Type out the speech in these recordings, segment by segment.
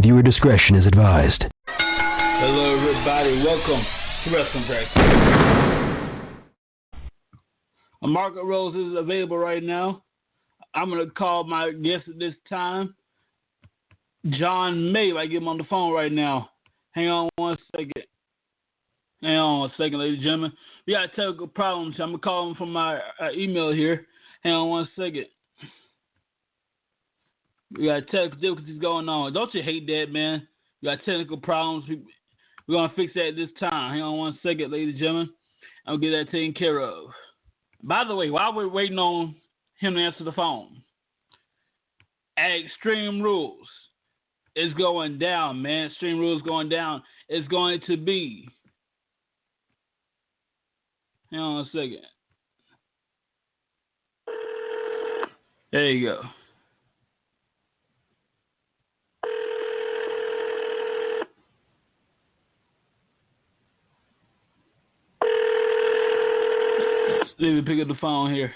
Viewer discretion is advised. Hello, everybody. Welcome to Wrestling Tracks. A Market Rose is available right now. I'm going to call my guest at this time, John May. I get him on the phone right now. Hang on one second. Hang on one second, ladies and gentlemen. We got technical problems. I'm going to call him from my email here. Hang on one second. We got technical difficulties going on. Don't you hate that, man? We got technical problems. We're going to fix that this time. Hang on one second, ladies and gentlemen. I'll get that taken care of. By the way, while we're waiting on him to answer the phone, Extreme Rules is going down, man. Extreme Rules going down. It's going to be. Hang on a second. There you go. Let me pick up the phone here.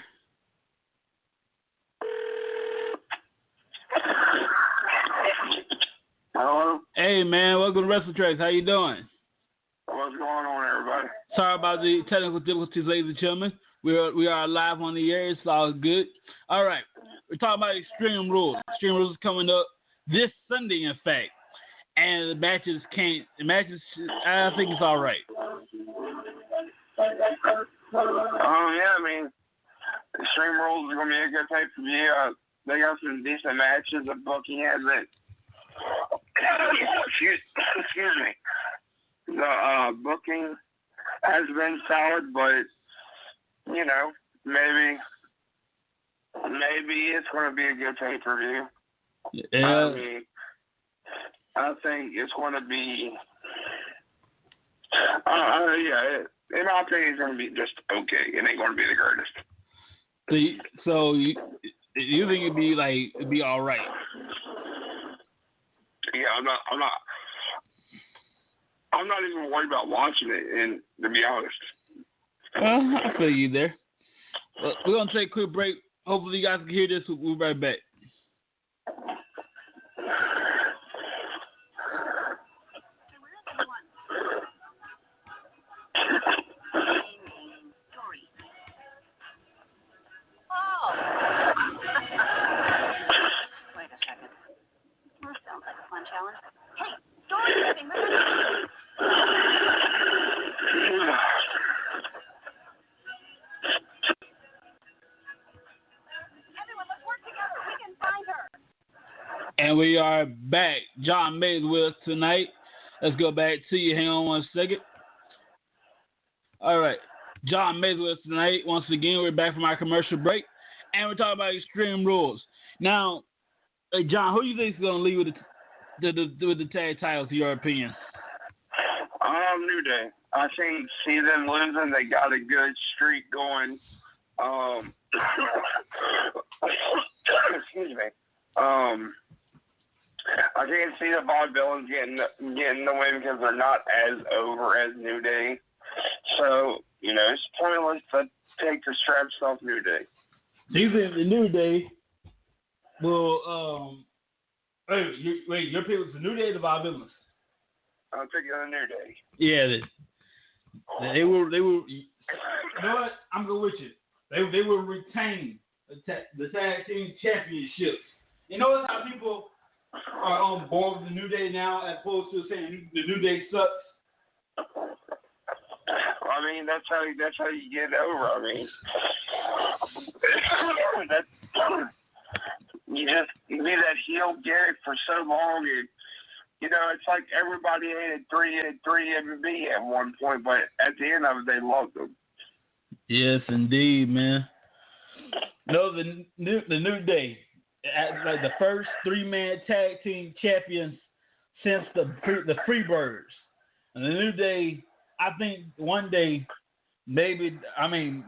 Hello? Hey, man. Welcome to Wrestling Tracks. How you doing? What's going on, everybody? Sorry about the technical difficulties, ladies and gentlemen. We are live on the air. It's all good. All right. We're talking about Extreme Rules. Extreme Rules is coming up this Sunday, in fact. And the matches, I think it's all right. Yeah, I mean, Extreme Rules is going to be a good pay-per-view. They got some decent matches. The booking has it. Excuse me. The booking has been solid, but, you know, maybe it's going to be a good pay-per-view. Yeah. I mean, I think it's going to be, in my opinion, it's going to be just okay. It ain't going to be the greatest. So you think it'd be all right? Yeah, I'm not even worried about watching it, and to be honest. I feel you there. We're going to take a quick break. Hopefully you guys can hear this. We'll be right back. And we are back. John May is with us tonight. Let's go back to you. Hang on one second. All right. John May is with us tonight. Once again, we're back from our commercial break. And we're talking about Extreme Rules. Now, hey, John, who do you think is going to lead with the tag titles, in your opinion? New Day. I see them losing. They got a good streak going. Excuse me. I can't see the Vaudevillains getting the win because they're not as over as New Day. So, you know, it's pointless to take the straps off New Day. Do you think the New Day will, your pick was the New Day or the Vaudevillains? I'm picking the New Day. Yeah, they will, you know what? I'm going with you. They will retain the tag team championships. You know how people are on board with the New Day now as opposed to saying the New Day sucks? I mean, that's how you get over. I mean, you be that heel gimmick for so long. You know, it's like everybody hated 3MB at one point, but at the end of it, they loved them. Yes, indeed, man. No, the New Day, like the first 3-man tag team champions since the Freebirds. And the New Day, I think one day, maybe,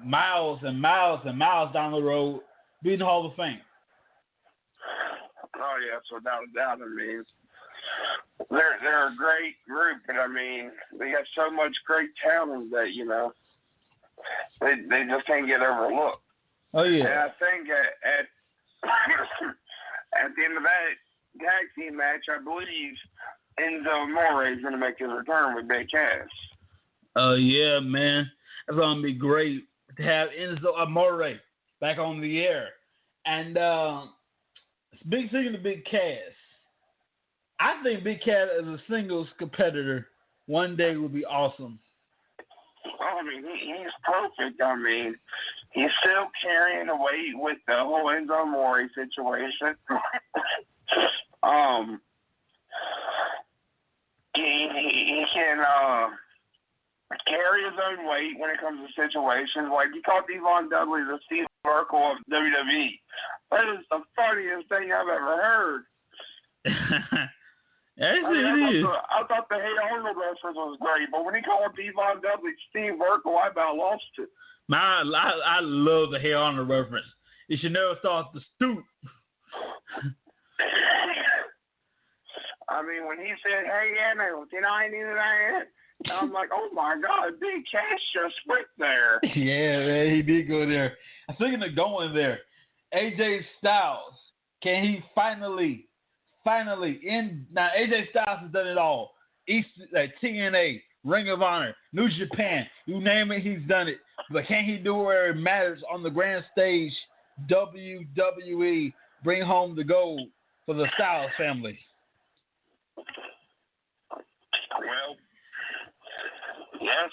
miles and miles and miles down the road, be in the Hall of Fame. Oh, yeah, so without a doubt, I mean, they're a great group, and I mean, they got so much great talent that, you know, they just can't get overlooked. Oh, yeah. And I think at the end of that, tag team match, I believe Enzo Amore is going to make his return with Big Cass. Yeah, man. That's going to be great to have Enzo Amore back on the air. And speaking of Big Cass, I think Big Cass as a singles competitor one day would be awesome. Well, I mean, he's perfect. I mean, he's still carrying the weight with the whole Enzo Amore situation. He can carry his own weight when it comes to situations. Like, he called Devon Dudley the Steve Urkel of WWE. That is the funniest thing I've ever heard. I thought the Hey Arnold reference was great, but when he called Devon Dudley Steve Urkel, I about lost it. Man, I love the Hey Arnold reference. You should never start the stoop. I mean, when he said, "Hey Arnold, did I do that?" I'm like, "Oh my God, Big Cass just went there." Yeah, man, he did go there. Speaking of going there, AJ Styles, can he finally now AJ Styles has done it all. TNA, Ring of Honor, New Japan, you name it, he's done it. But can he do it where it matters on the grand stage? WWE, bring home the gold for the Styles family. Well, yes,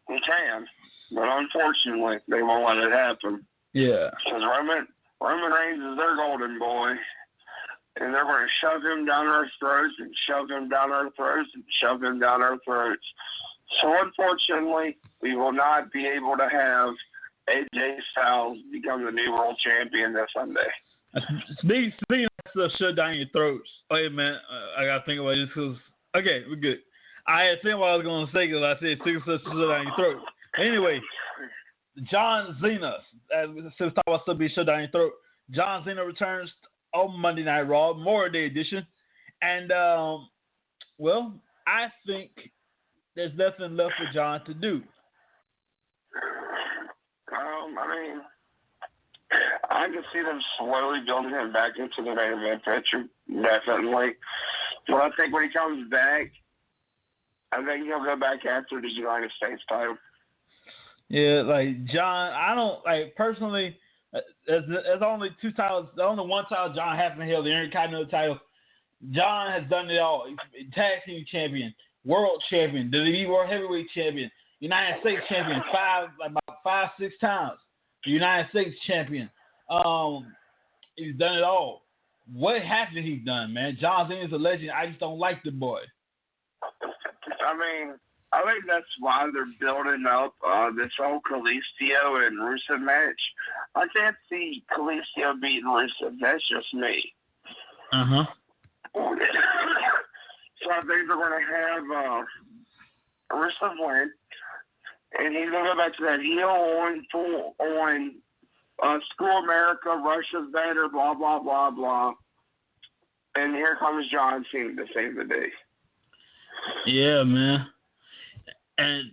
he can, but unfortunately, they won't let it happen. Yeah. Because Roman Reigns is their golden boy, and they're going to shove him down our throats and shove him down our throats and shove him down our throats. So unfortunately, we will not be able to have AJ Styles become the new world champion this Sunday. Speaking of stuff shut down your throats. Wait a minute, I got to think about this because, okay, we're good. I had seen what I was going to say because I said speaking of stuff shut down your throat. Anyway, John Cena, since talking about stuff being shut down your throat, John Cena returns on Monday Night Raw, Memorial Day edition. And, well, I think there's nothing left for John to do. I mean, I can see them slowly building him back into the main event picture, definitely. But I think when he comes back, I think he'll go back after the United States title. Yeah, like John, I don't like personally. There's only two titles. The only one title John hasn't held, the Intercontinental title. John has done it all. He's tag team champion, world champion, WWE World Heavyweight champion, United States champion, about 5-6 times. The United States champion. He's done it all. What hasn't he done, man? John Cena's a legend. I just don't like the boy. I mean, I think that's why they're building up this whole Kalisto and Rusev match. I can't see Kalisto beating Rusev. That's just me. Uh-huh. So I think they're going to have Rusev win, and he's going to go back to that heel on Screw America, Russia's better, blah, blah, blah, blah. And here comes John Cena to save the day. Yeah, man. And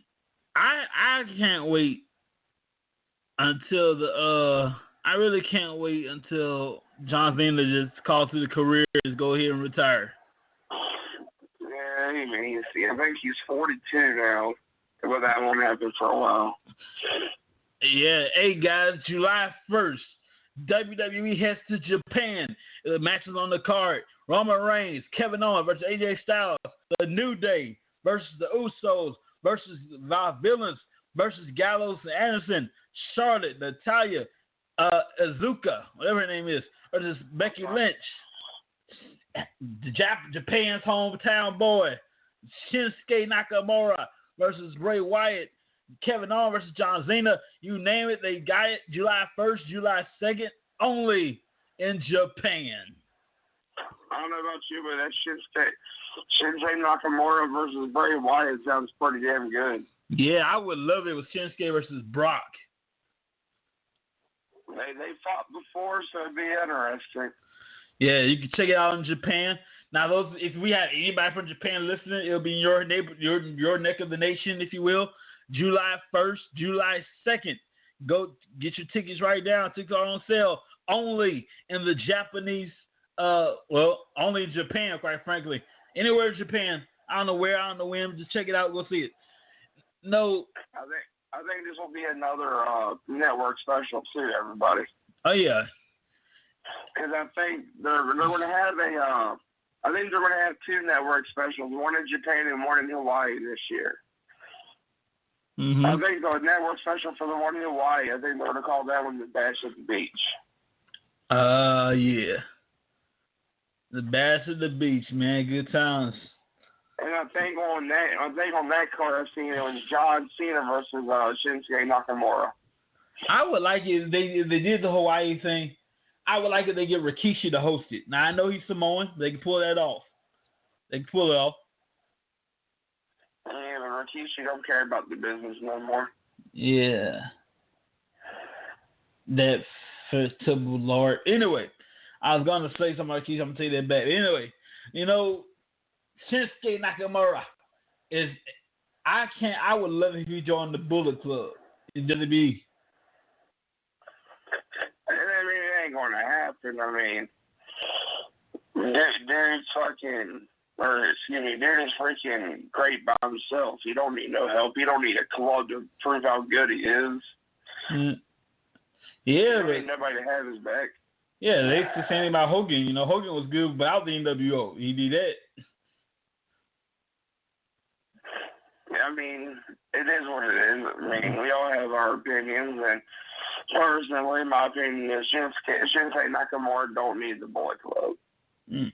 I can't wait until I really can't wait until John Cena just calls through the career and go ahead and retire. Yeah, I mean, I think he's 42 now. But that won't happen for a while. Yeah, hey guys, July 1st, WWE heads to Japan. The matches on the card: Roman Reigns, Kevin Owens versus AJ Styles, The New Day versus the Usos versus Villains versus Gallows and Anderson, Charlotte, Natalya, Azuka, whatever her name is, versus Becky Lynch, Japan's hometown boy, Shinsuke Nakamura versus Bray Wyatt, Kevin Owens versus John Cena. You name it, they got it. July 1st, July 2nd, only in Japan. I don't know about you, but that Shinsuke Nakamura versus Bray Wyatt sounds pretty damn good. Yeah, I would love it with Shinsuke versus Brock. They fought before, so it'd be interesting. Yeah, you can check it out in Japan. Now, if we have anybody from Japan listening, it'll be in your neck of the nation, if you will. July 1st, July 2nd. Go get your tickets right now. Tickets are on sale only in the Japanese Well, only in Japan, quite frankly. Anywhere in Japan, I don't know where, I don't know when. Just check it out, go see it. No. I think this will be another network special too, everybody. Oh yeah. Because I think they're going to have I think they're going to have two network specials, one in Japan and one in Hawaii this year. Mm-hmm. I think the network special for the one in Hawaii, I think they're going to call that one the Bash at the Beach. Yeah. The Bash at the Beach, man. Good times. And I think on that card I've seen it was John Cena versus Shinsuke Nakamura. I would like it if they did the Hawaii thing. I would like it they get Rikishi to host it. Now I know he's Samoan. They can pull that off. They can pull it off. Yeah, but Rikishi don't care about the business no more. Yeah. That festival lord. Anyway, I was gonna say something about Rikishi. I'm gonna take that back. Anyway, Shinsuke Nakamura is. I would love it if he joined the Bullet Club in WWE. It ain't gonna happen. I mean, dude's freaking great by himself. He don't need no help. He don't need a club to prove how good he is. Yeah, he don't need nobody to have his back. Yeah, they used to say about Hogan. Hogan was good without the NWO. He did that. I mean, it is what it is. I mean, we all have our opinions, and personally, my opinion is Shinsuke Nakamura don't need the Bullet Club. Mm.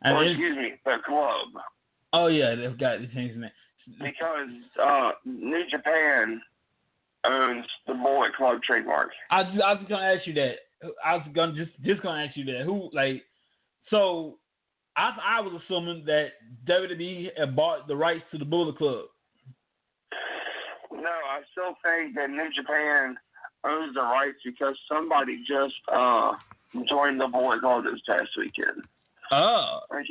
The club. Oh, yeah, they've got to change that. Because New Japan owns the Bullet Club trademark. I was going to ask you that. I was going to just going to ask you that. So I was assuming that WWE had bought the rights to the Bullet Club. No, I still think that New Japan owns the rights because somebody just joined the Bullet Club this past weekend. Oh. I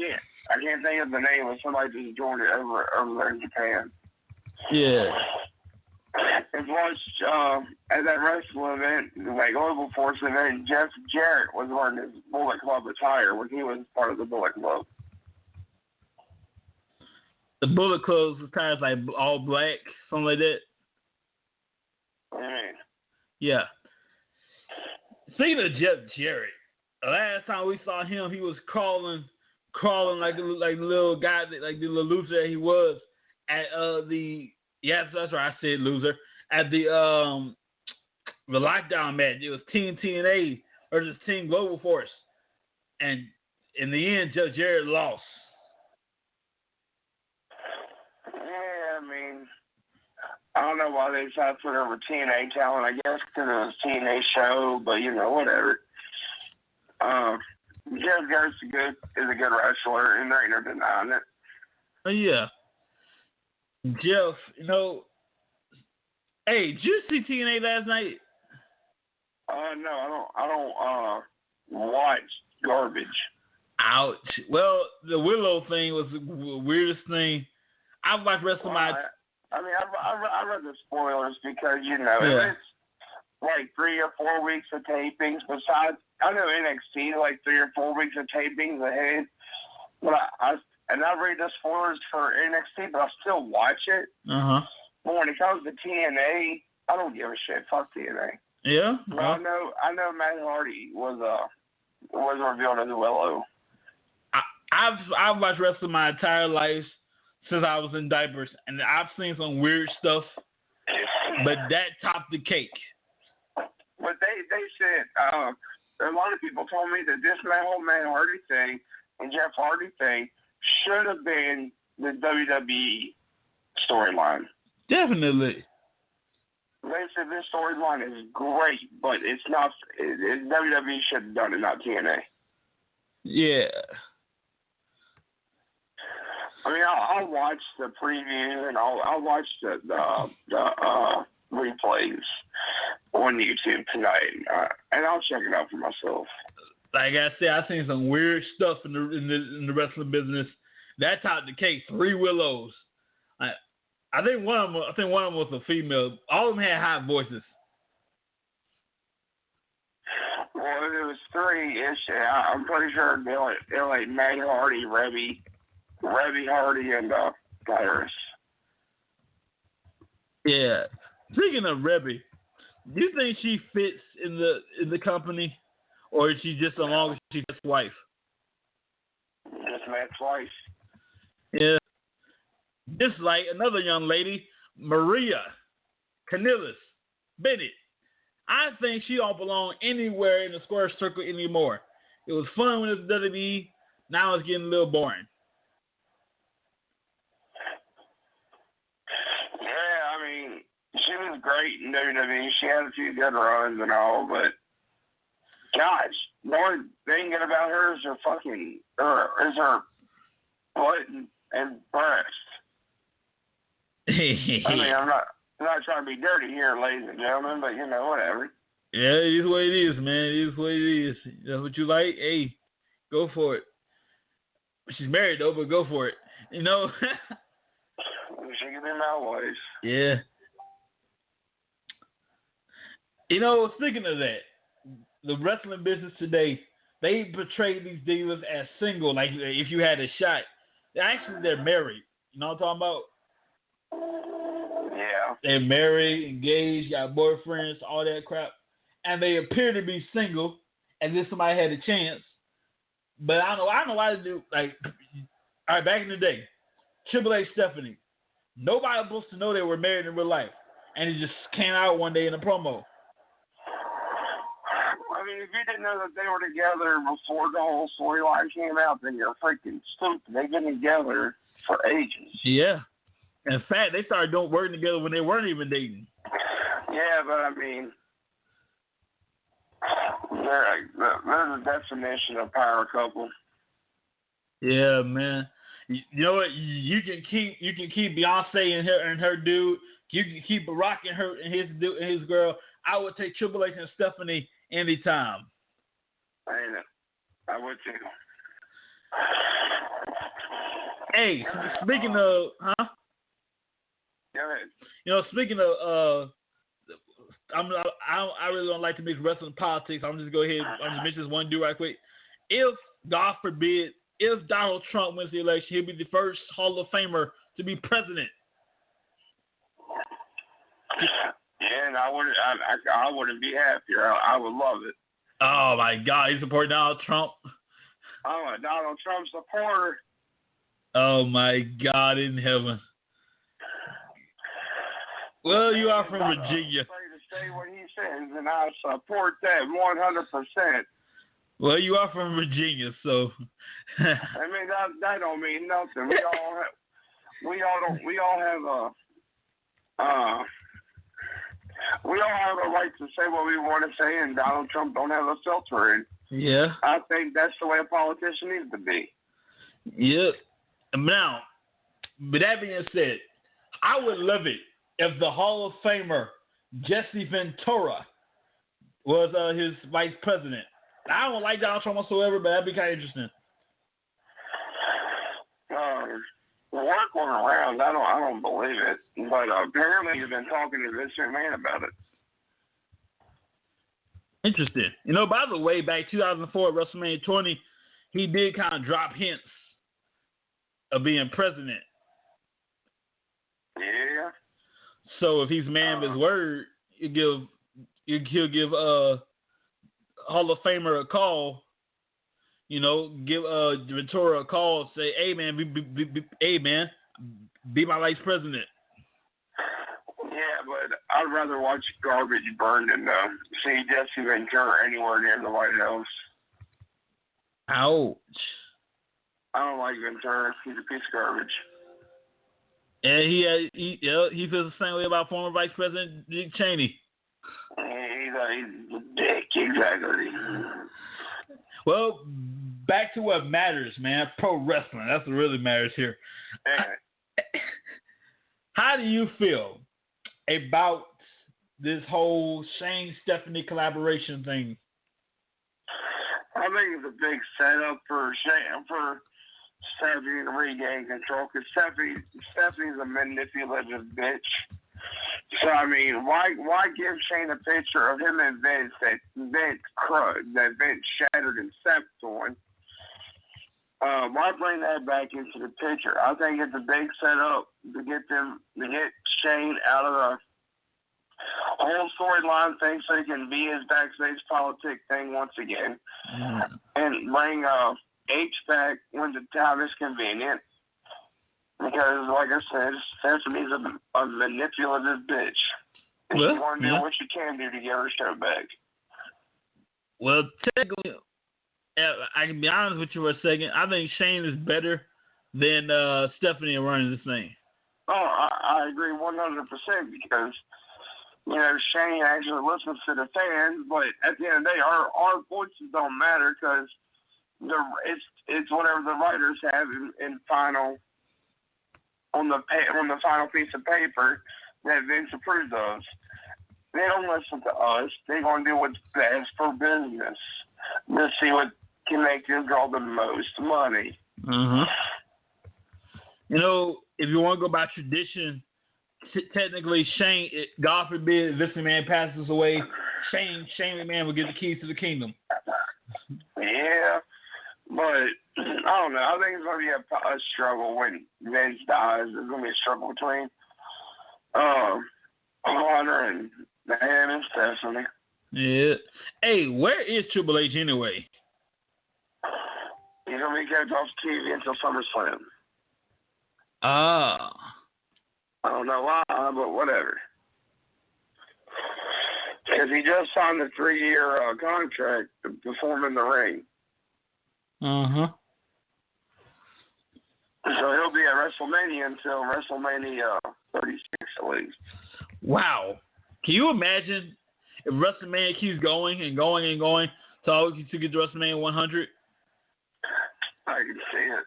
can't think of the name, but somebody just joined it over there in Japan. Yeah. It was at that wrestling event, like Global Force event, Jeff Jarrett was wearing his Bullet Club attire when he was part of the Bullet Club. The Bullet Club was kind of like all black, something like that. What do you mean? Yeah. Speaking of Jeff Jarrett, the last time we saw him, he was crawling like the little guy, like the little loser that he was at yes, that's right, I said loser. At the lockdown match, it was Team TNA versus Team Global Force. And in the end, Jeff Jarrett lost. Yeah, I mean, I don't know why they decided to put over TNA talent. I guess because it was a TNA show, but whatever. Jeff Jarrett's is a good wrestler, and there ain't no denying it. Oh yeah, Jeff. Hey, did you see TNA last night? No, I don't watch garbage. Ouch. Well, the Willow thing was the weirdest thing. I've watched wrestling. I read the spoilers because it's like 3 or 4 weeks of tapings. Besides, I know NXT like 3 or 4 weeks of tapings ahead, but I read the spoilers for NXT, but I still watch it. But when it comes to TNA, I don't give a shit. Fuck TNA. Yeah. But I know Matt Hardy was revealed as Willow. I've watched wrestling my entire life since I was in diapers, and I've seen some weird stuff, but that topped the cake. But they said a lot of people told me that this whole Matt Hardy thing and Jeff Hardy thing should have been the WWE storyline. Definitely. They said this storyline is great, but it's not. WWE should have done it, not TNA. Yeah. I mean, I'll watch the preview and I'll watch the replays on YouTube tonight, and I'll check it out for myself. Like I said, I've seen some weird stuff in the wrestling business. That topped the cake. 3 Willows. I think one of them was a female. All of them had high voices. Well, Well, it was 3. I'm pretty sure they're like Matt Hardy, Reby Hardy, and Tyrus. Yeah. Speaking of Reby, do you think she fits in the company, or is she just as long as she's his wife? Just met twice. Yeah. Just like another young lady, Maria Kanellis Bennett. I think she don't belong anywhere in the square circle anymore. It was fun when it was WWE. Now it's getting a little boring. Yeah, I mean, she was great in WWE. She had a few good runs and all, but gosh, the only thing good about her is her butt and breast. I mean, I'm not trying to be dirty here, ladies and gentlemen, but whatever. Yeah, it is what it is, man. It is what it is. That's what you like. Hey, go for it. She's married though, but go for it. She can be my wife. Yeah. Speaking of that, the wrestling business today, they portray these divas as single. Like if you had a shot, they're married. You know what I'm talking about? Yeah. They're married, engaged, got boyfriends, all that crap. And they appear to be single as if somebody had a chance. But I don't know why they do. Like, all right, back in the day, Triple H, Stephanie, nobody was supposed to know they were married in real life. And it just came out one day in a promo. I mean, if you didn't know that they were together before the whole storyline came out, then you're freaking stupid. They've been together for ages. Yeah. In fact, they started working together when they weren't even dating. Yeah, but I mean, they're the definition of power couple. Yeah, man. You know what? You can keep Beyonce and her dude. You can keep Barack and her and his dude and his girl. I would take Triple H and Stephanie anytime. I would too. Hey, speaking of, Go ahead. Speaking of, I really don't like to mix wrestling and politics. I'm just go ahead. I'm just mention this one dude right quick. If God forbid, if Donald Trump wins the election, he'll be the first Hall of Famer to be president. Yeah, and I wouldn't be happier. I would love it. Oh my God, you support Donald Trump? I'm a Donald Trump supporter. Oh my God in heaven. Well, you are from Virginia. To say what he says, and I support that 100%. Well, you are from Virginia, so. I mean, that don't mean nothing. We all have a right to say what we want to say, and Donald Trump don't have a filter. And yeah. I think that's the way a politician needs to be. Yep. Now, with that being said, I would love it if the Hall of Famer Jesse Ventura was his vice president. I don't like Donald Trump whatsoever, but that'd be kind of interesting. Work went around. I don't believe it, but apparently he's been talking to Vince McMahon about it. Interesting. By the way, back 2004 WrestleMania 20, he did kind of drop hints of being president. Yeah. So if he's man of his word, he'll give Hall of Famer a call. Give Ventura a call. Say, hey man, be my vice president. Yeah, but I'd rather watch garbage burn than see Jesse Ventura anywhere near the White House. Ouch. I don't like Ventura. He's a piece of garbage. And he feels the same way about former Vice President Dick Cheney. He's a dick, exactly. Well, back to what matters, man. Pro wrestling. That's what really matters here. How do you feel about this whole Shane-Stephanie collaboration thing? I think it's a big setup for Stephanie to regain control, because Stephanie's a manipulative bitch. So, I mean, why give Shane a picture of him and Vince that Vince shattered and stepped on? Why bring that back into the picture? I think it's a big setup to get Shane out of the whole storyline thing so he can be his backstage politic thing once again. Mm-hmm. And bring H back when the time is convenient. Because, like I said, Stephanie's a manipulative bitch. And she's going to do what she can do to get her show back. Well, technically, I can be honest with you for a second. I think Shane is better than Stephanie running this thing. Oh, I agree 100% because, you know, Shane actually listens to the fans, but at the end of the day, our voices don't matter because it's whatever the writers have in final on the final piece of paper that Vince approves of. They don't listen to us. They're going to do what's best for business. Let's see what can make this girl the most money. Mm-hmm. You know, if you want to go by tradition, technically Shane, God forbid, Vince McMahon passes away, Shane McMahon will get the keys to the kingdom. Yeah, but I don't know. I think it's going to be a struggle when Vince dies. There's going to be a struggle between Hunter and him and Stephanie. Yeah. Hey, where is Triple H anyway? He's going to be kept off TV until SummerSlam. Ah. I don't know why, but whatever. Because he just signed a 3-year contract to perform in the ring. Uh-huh. So he'll be at WrestleMania until WrestleMania 36 at least. Wow. Can you imagine if WrestleMania keeps going and going and going to get to WrestleMania 100? I can see it.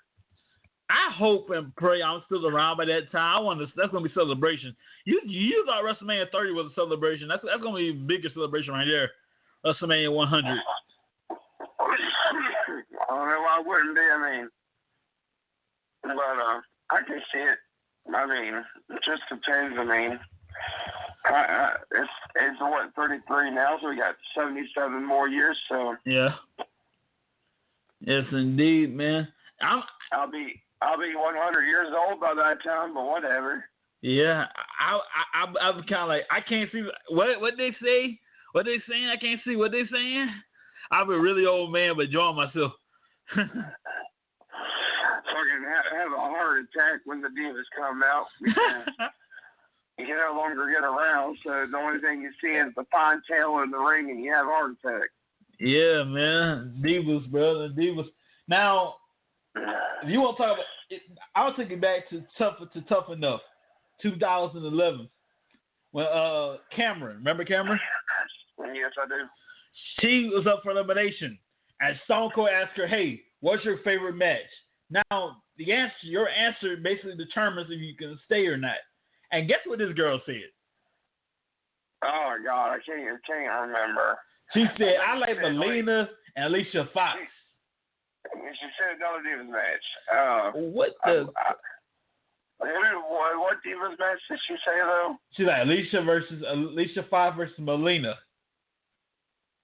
I hope and pray I'm still around by that time. That's going to be celebration. You thought WrestleMania 30 was a celebration. That's going to be the biggest celebration right there. WrestleMania 100. I don't know why I wouldn't be. I mean, but I can see it. I mean, it just depends. I mean, it's what, 33 now, so we got 77 more years. So yeah. Yes, indeed, man. I'll be 100 years old by that time, but whatever. Yeah, I'm kind of like, I can't see what they say. What they saying? I can't see what they saying. I'm a really old man, but enjoying myself. Fucking have a heart attack when the Divas come out. You can no longer get around, so the only thing you see is the fine tail in the ring, and you have a heart attack. Yeah, man. Divas, brother. Divas. Now, if you want to talk about it, I'll take it back to Tough Enough, 2011. When Cameron, remember Cameron? Yes, I do. She was up for elimination, and Stone Cold asked her, "Hey, what's your favorite match?" Now, your answer basically determines if you can stay or not. And guess what this girl said? Oh my God, I can't remember. She said, "I like Melina and Alicia Fox." She said another Divas match. What the? What Divas match did she say though? She's like Alicia Fox versus Melina.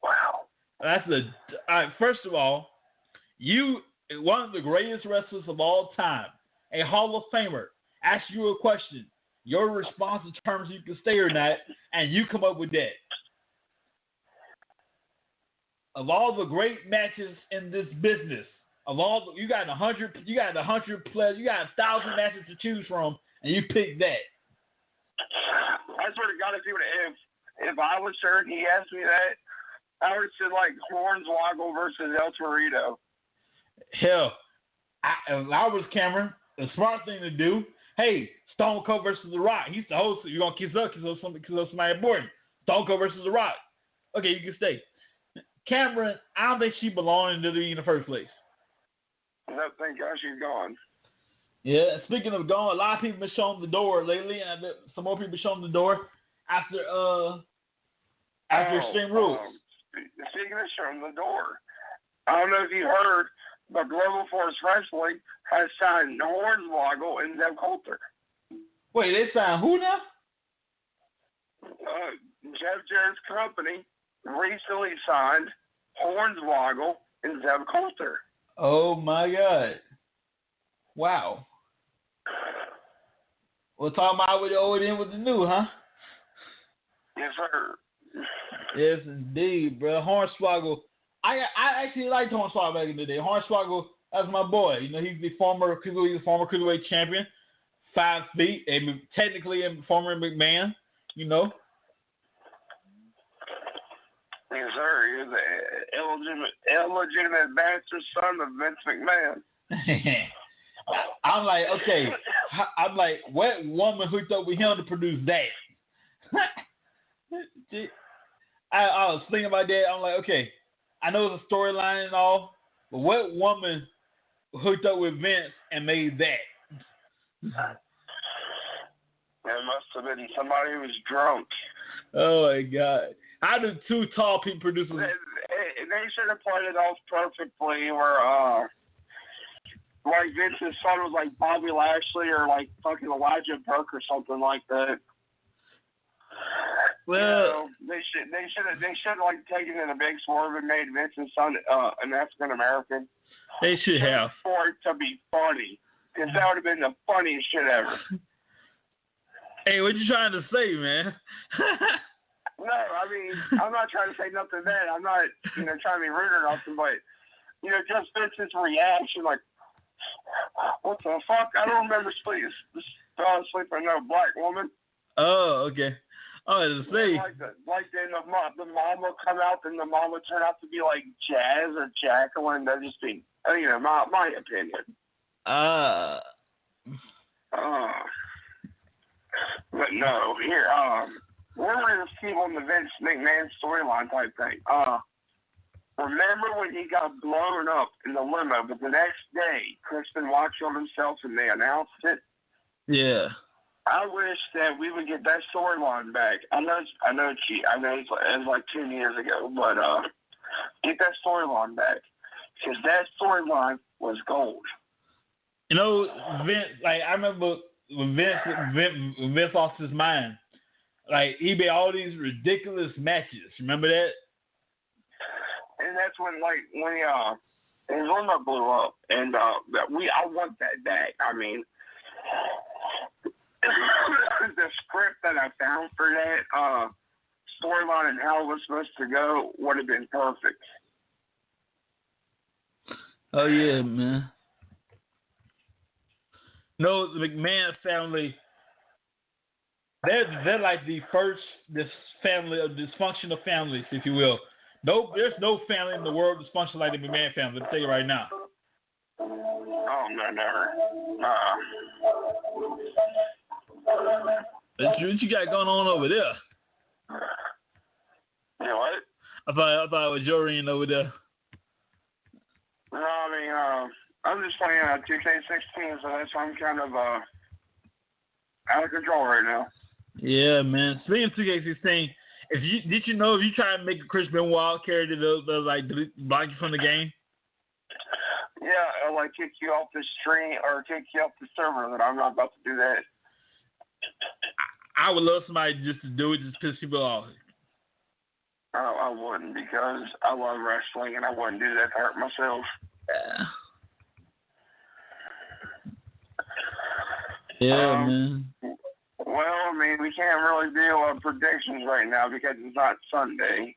Wow. That's all right, first of all, you one of the greatest wrestlers of all time, a Hall of Famer, asks you a question. Your response determines if you can stay or not, and you come up with that. Of all the great matches in this business, you got 100 plus, you got 1,000 matches to choose from, and you pick that. I swear to God, if I was sure he asked me that, I would say like Hornswoggle versus El Torito. Hell, if I was Cameron, the smart thing to do, hey, Stone Cold versus The Rock. He's the host. You're going to kiss up because of somebody important. Stone Cold versus The Rock. Okay, you can stay. Cameron, I don't think she belonged in WWE in the first place. No, thank God she's gone. Yeah, speaking of gone, a lot of people have been shown the door lately, and some more people shown the door after Extreme Rules. Speaking of showing the door, I don't know if you heard, but Global Force Wrestling has signed Hornswoggle and Zeb Coulter. Wait, they signed who now? Jeff Jarrett's company recently signed Hornswoggle and Zeb Coulter. Oh my God! Wow. We're talking about with the old in with the new, huh? Yes, sir. Yes, indeed, bro. Hornswoggle. I actually liked Hornswoggle back in the day. Hornswoggle, that's my boy. You know, he's the former cruiserweight champion, 5 feet, and technically a former McMahon. You know. Yes, sir. He is an illegitimate bastard son of Vince McMahon. I'm like, okay. I'm like, what woman hooked up with him to produce that? I was thinking about that. I'm like, okay, I know it's a storyline and all, but what woman hooked up with Vince and made that? It must have been somebody who was drunk. Oh my God! How do 2 tall people produce? They should have played it off perfectly, where like Vince's son was like Bobby Lashley or like fucking Elijah Burke or something like that. Well, they should like taken it a big swerve and made Vince's son an African American. They should have. For it to be funny, because that would have been the funniest shit ever. Hey, what you trying to say, man? No, I mean, I'm not trying to say nothing bad. I'm not, trying to be rude or nothing, but, just Vince's reaction, like, what the fuck? I don't remember sleeping with no black woman. Oh, okay. Oh, to say. Like then the mom will come out, and the mom would turn out to be like Jazz or Jacqueline. That'd just be, my opinion. But no, here, we're going to keep on the Vince McMahon storyline type thing. Remember when he got blown up in the limo, but the next day, Chris Benoit killed himself and they announced it? Yeah. I wish that we would get that storyline back. I know it's like 10 years ago, but get that storyline back. Because that storyline was gold. Vince, like, I remember when Vince lost his mind, like, he made all these ridiculous matches. Remember that? And that's when his limo blew up, and I want that back. I mean, the script that I found for that storyline and how it was supposed to go would have been perfect. Oh yeah, man. No, the McMahon family, they're like this family of dysfunctional families, if you will. No, there's no family in the world dysfunctional like the McMahon family. I'll tell you right now. Oh no, never. What you got going on over there? You know what? I thought it was your ring over there. No, I mean, I'm just playing 2K16, so that's why I'm kind of out of control right now. Yeah, man. Speaking of 2K16, did you know if you try to make a Chris Benoit character to block you from the game? Yeah, I'll like kick you off the stream or kick you off the server, that I'm not about to do that. I would love somebody just to do it, just piss people off. I wouldn't, because I love wrestling and I wouldn't do that to hurt myself. Yeah, man. Well, I mean, we can't really do predictions right now because it's not Sunday.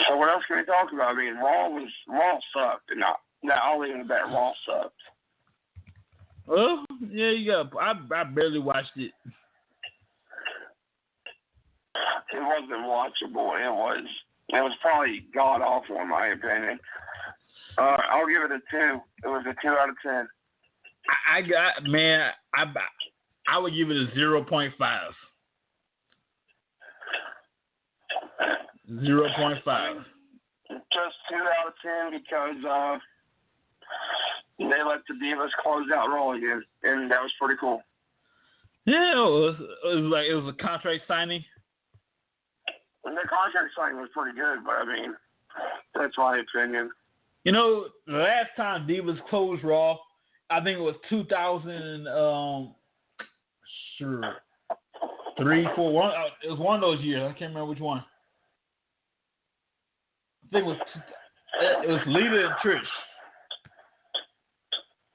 So what else can we talk about? I mean, Raw sucked. I'll leave it at that. Raw sucked. Well, yeah, you got. I barely watched it. It wasn't watchable. It was probably god awful in my opinion. I'll give it a 2. It was a 2 out of 10. I would give it a 0.5. 0.5. Just 2 out of 10 because they let the Divas close out Raw again, and that was pretty cool. Yeah, it was a contract signing. And the contract signing was pretty good, but I mean, that's my opinion. The last time Divas closed Raw, I think it was 2000. 3, 4, 1. It was one of those years. I can't remember which one. I think it was Lita and Trish.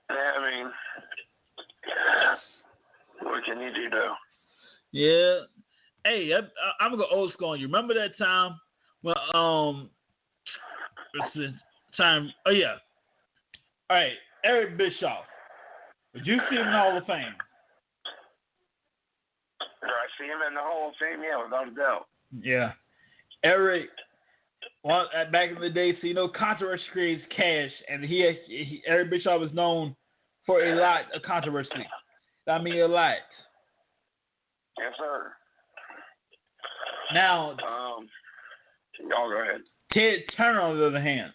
Yeah, I mean, what can you do, though? Yeah. Hey, I'm gonna go old school on you. Remember that time when it's the time? Oh yeah. All right, Eric Bischoff. Would you see him in the Hall of Fame? Do I see him in the Hall of Fame? Yeah, without a doubt. Yeah. Eric, back in the day, so controversy creates cash, and Eric Bischoff was known for a lot of controversy. I mean, a lot. Yes, sir. Now, y'all go ahead. Ted Turner, on the other hand,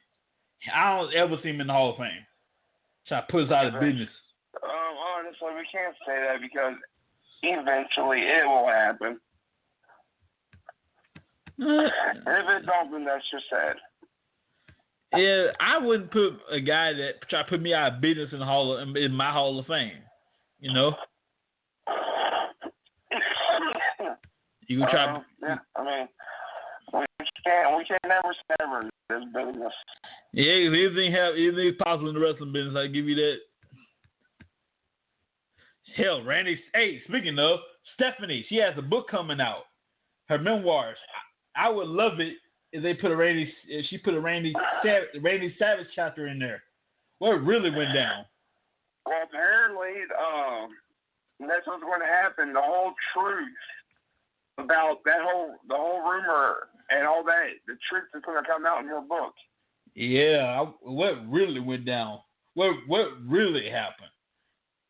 I don't ever see him in the Hall of Fame. So I put us out of business. Honestly, we can't say that because eventually it will happen. If it don't, then that's just sad. Yeah, I wouldn't put a guy that try to put me out of business in my Hall of Fame. You can try. Yeah, I mean, we can never say never in this business. Yeah, if anything's possible in the wrestling business, I give you that. Hell, Randy. Hey, speaking of Stephanie, she has a book coming out. Her memoirs. I would love it if they put she put a Randy Savage chapter in there. What really went down? Well, apparently, that's what's going to happen. The whole truth about the whole rumor and all that, the truth is going to come out in her book. Yeah, what really went down? What really happened?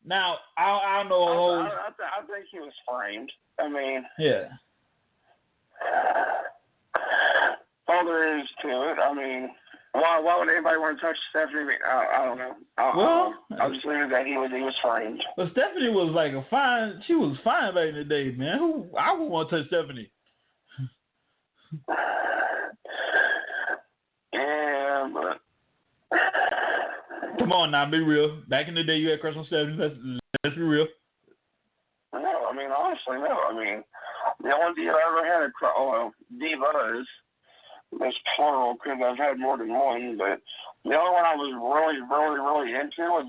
Now, I don't know. I think he was framed. I mean, yeah. All there is to it. I mean, why would anybody want to touch Stephanie? I don't know. I'll just leave it that he was framed. But Stephanie was like she was fine back in the day, man. I wouldn't want to touch Stephanie. Yeah, but come on now, be real. Back in the day, you had crush on Stephanie. Let's be real. No, I mean, honestly, no. I mean, the only diva I ever had divas, that's plural because I've had more than one, but the only one I was really, really, really into was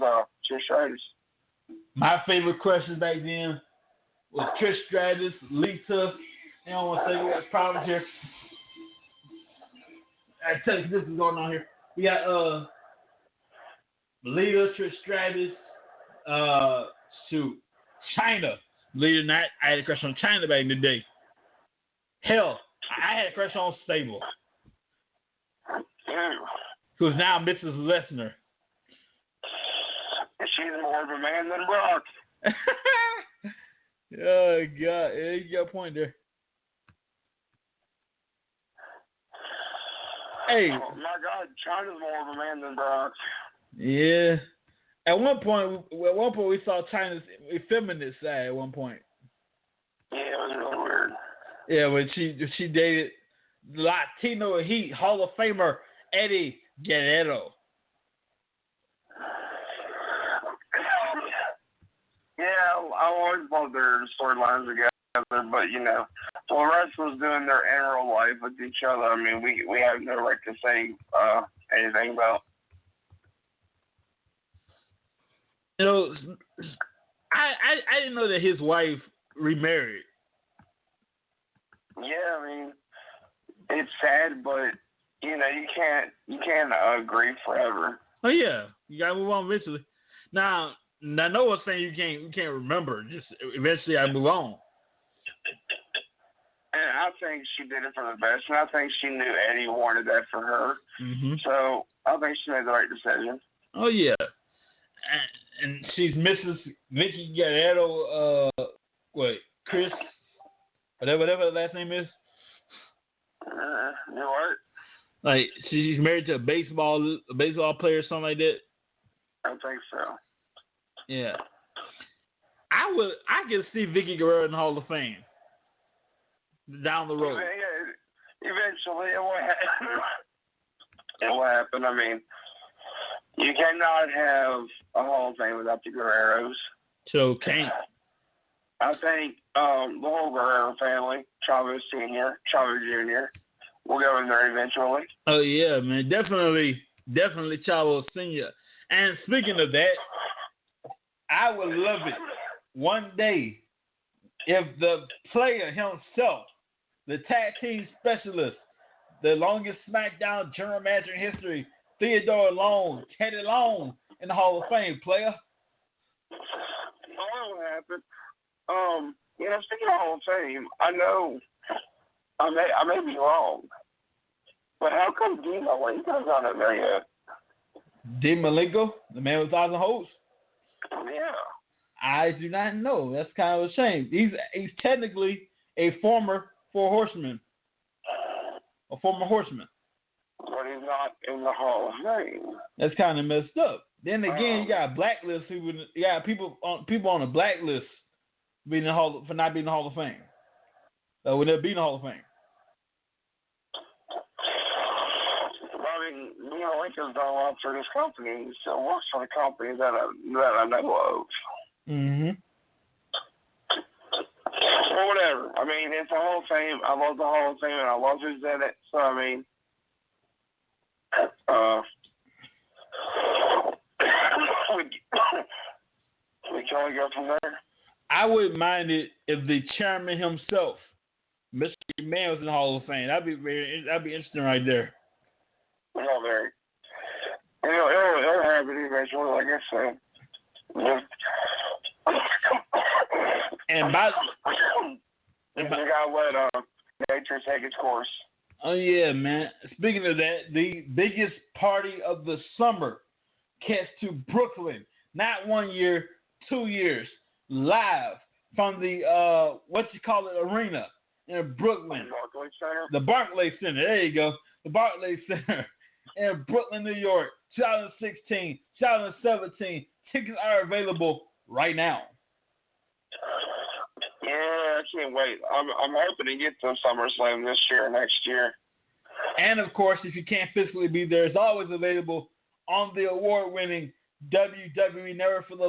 Trish Stratus. My favorite crushes back then was Trish Stratus, Lita. I don't want to say we got problems here. I tell you, this is going on here. We got Lita, Trish Stratus, Chyna. Believe it or not, I had a crush on Chyna back in the day. Hell, I had a crush on Sable, who's now Mrs. Lesnar. She's more of a man than Brock. Oh, God. Yeah, you got a point there. Hey. Oh, my God, Chyna's more of a man than Brock. Yeah. At one point, we saw Chyna's feminist side at one point. Yeah, it was really weird. Yeah, when she dated Latino Heat Hall of Famer Eddie Guerrero. Yeah, I always thought their storylines together, but while wrestlers doing their in real life with each other, I mean, we have no right to say anything about. I didn't know that his wife remarried. Yeah, I mean, it's sad, but you can't agree forever. Oh yeah, you gotta move on eventually. Now no one's saying you can't remember. Just eventually, I move on. And I think she did it for the best, and I think she knew Eddie wanted that for her. Mm-hmm. So I think she made the right decision. Oh yeah, and she's Mrs. Vicky Guerrero. Chris? Whatever the last name is. You what? Like she's married to a baseball player or something like that. I think so. Yeah. I can see Vicky Guerrero in the Hall of Fame down the road. Eventually, it will happen. It will happen. I mean, you cannot have a Hall of Fame without the Guerreros. So can't. I think the whole Guerrero family, Chavo Sr., Chavo Jr., will go in there eventually. Oh, yeah, man. Definitely Chavo Sr. And speaking of that, I would love it one day if the player himself, the tag team specialist, the longest SmackDown general manager in history, Theodore Long, Teddy Long, in the Hall of Fame, player. What will happen? Speaking of Hall of Fame, I know I may be wrong, but how come Dean Malenko's not in there yet? Dean Malenko, the man with 1,000 holds? Yeah. I do not know. That's kind of a shame. He's technically a former horseman. A former horseman. But he's not in the Hall of Fame. That's kind of messed up. Then again, you got blacklists. You got people on the blacklist for not being in the Hall of Fame. When they're being in the Hall of Fame. I mean, Lincoln's done a lot for this company. He still works for the company that I know of. Mm-hmm. Well, whatever. I mean, it's a Hall of Fame. I love the Hall of Fame, and I love who's in it. So, I mean, we can only go from there. I wouldn't mind it if the chairman himself, Mr. McMahon, was in the Hall of Fame. That'd be interesting right there. Well, very. It'll happen eventually, like I said. Yeah. And by you gotta let nature take its course. Oh yeah, man. Speaking of that, the biggest party of the summer gets to Brooklyn. Not 1 year, 2 years. Live from the arena in Brooklyn. Barclays Center. The Barclays Center. There you go. The Barclays Center in Brooklyn, New York, 2016, 2017. Tickets are available right now. Yeah, I can't wait. I'm hoping to get to SummerSlam this year, next year. And of course, if you can't physically be there, it's always available on the award-winning WWE Network for the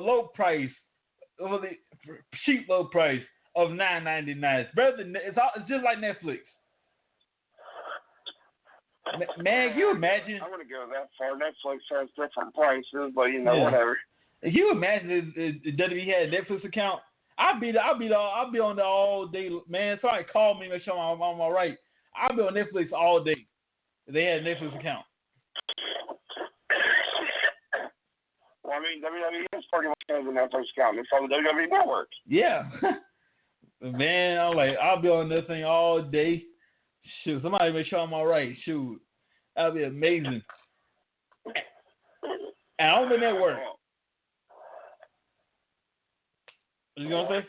cheap low price of $9.99. It's just like Netflix. Man, can you imagine? I'm gonna go that far. Netflix has different prices, but whatever. Can you imagine if WWE had a Netflix account? I'll be on there all day, man. Somebody call me, make sure I'm all right. I'll be on Netflix all day if they had a Netflix account. Well, I mean, WWE is pretty much has a Netflix account. It's on the WWE Network. Yeah. Man, I'll be on this thing all day. Shoot, somebody make sure I'm all right. Shoot, that'll be amazing. And on the network. What you gonna say?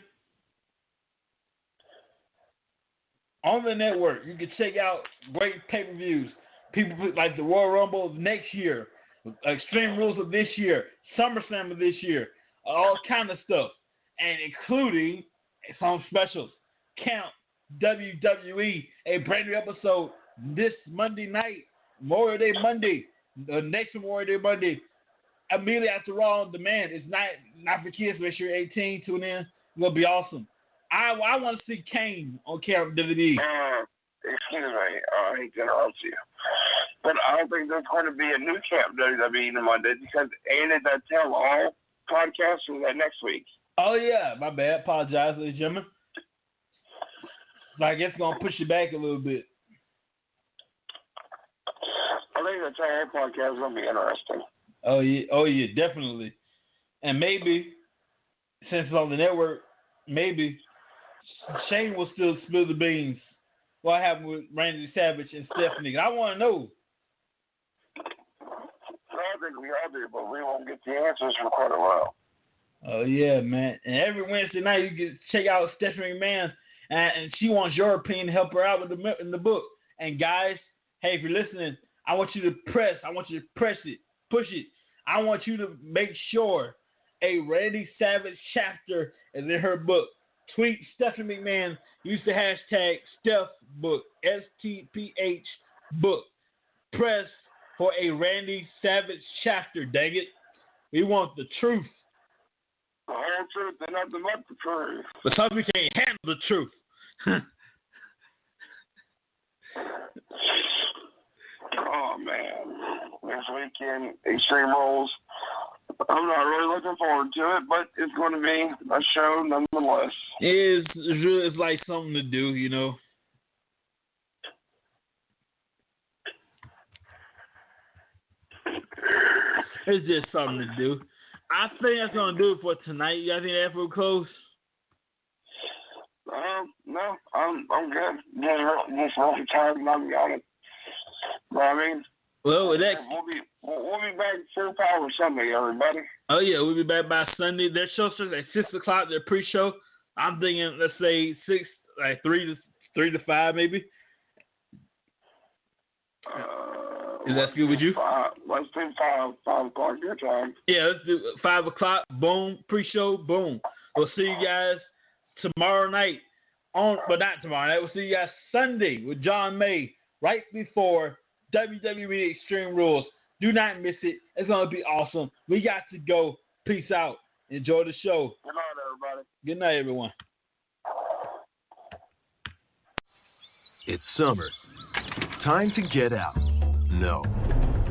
On the network, you can check out great pay-per-views. People like the Royal Rumble of next year, Extreme Rules of this year, SummerSlam of this year, all kind of stuff, and including some specials. Count WWE, a brand new episode this Monday night, Memorial Day Monday, the next Memorial Day Monday, immediately after Raw on Demand. It's not for kids. Make sure you're 18. Tune in. It's gonna be awesome. I want to see Kane on Camp WWE. Excuse me, I hate to interrupt you, but I don't think there's going to be a new Camp WWE on Monday because ain't it that Tell All podcast is that next week? Oh yeah, my bad. Apologize, ladies and gentlemen. I guess it's gonna push you back a little bit. I think the Tell All podcast is gonna be interesting. Oh yeah, definitely. And maybe since it's on the network, maybe Shane will still spill the beans. What happened with Randy Savage and Stephanie? I want to know. I think we all do, but we won't get the answers for quite a while. Oh yeah, man! And every Wednesday night you can check out Stephanie McMahon, and she wants your opinion to help her out with the book. And guys, hey, if you're listening, I want you to press it, push it. I want you to make sure a Randy Savage chapter is in her book. Tweet Stephanie McMahon. Use the hashtag StephBook, STPH book. Press for a Randy Savage chapter, dang it. We want the truth. All whole truth and nothing but the truth. But some people can't handle the truth. Oh, man. This weekend, Extreme Rules. I'm not really looking forward to it, but it's going to be a show nonetheless. It's like something to do, you know. It's just something to do. I think that's going to do it for tonight. You guys think that's for close? No, I'm good. Just really tired and I'm got it. But I mean, well, with that, we'll be back full power Sunday, everybody. Oh yeah, we'll be back by Sunday. Their show starts at 6:00. Their pre-show. I'm thinking, let's say 3 to 5, maybe. Is that good with you? Let's do 5 o'clock your time. Yeah, let's do 5 o'clock. Boom, pre-show. Boom. We'll see you guys tomorrow night. But not tomorrow night. We'll see you guys Sunday with John May right before WWE Extreme Rules. Do not miss it. It's going to be awesome. We got to go. Peace out. Enjoy the show. Good night, everybody. Good night, everyone. It's summer. Time to get out. No,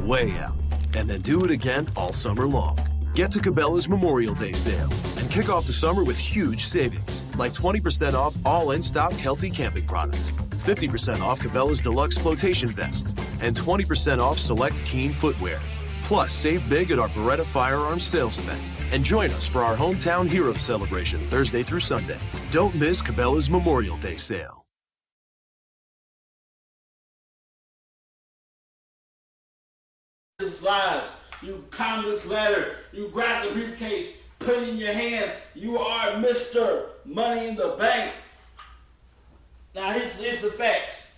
way out. And then do it again all summer long. Get to Cabela's Memorial Day sale and kick off the summer with huge savings, like 20% off all in-stock Kelty camping products, 50% off Cabela's Deluxe flotation vests, and 20% off select Keen footwear. Plus, save big at our Beretta Firearms sales event. And join us for our Hometown Heroes celebration Thursday through Sunday. Don't miss Cabela's Memorial Day sale. Lives. You comment this letter, you grab the briefcase, put it in your hand, you are Mr. Money in the Bank. Now here's the facts.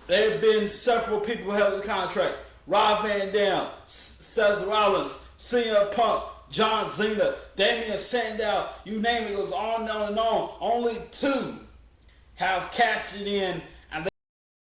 There have been several people who held the contract. Rob Van Dam, Seth Rollins, CM Punk, John Cena, Damian Sandow, you name it, it goes on and on and on. Only 2 have cashed it in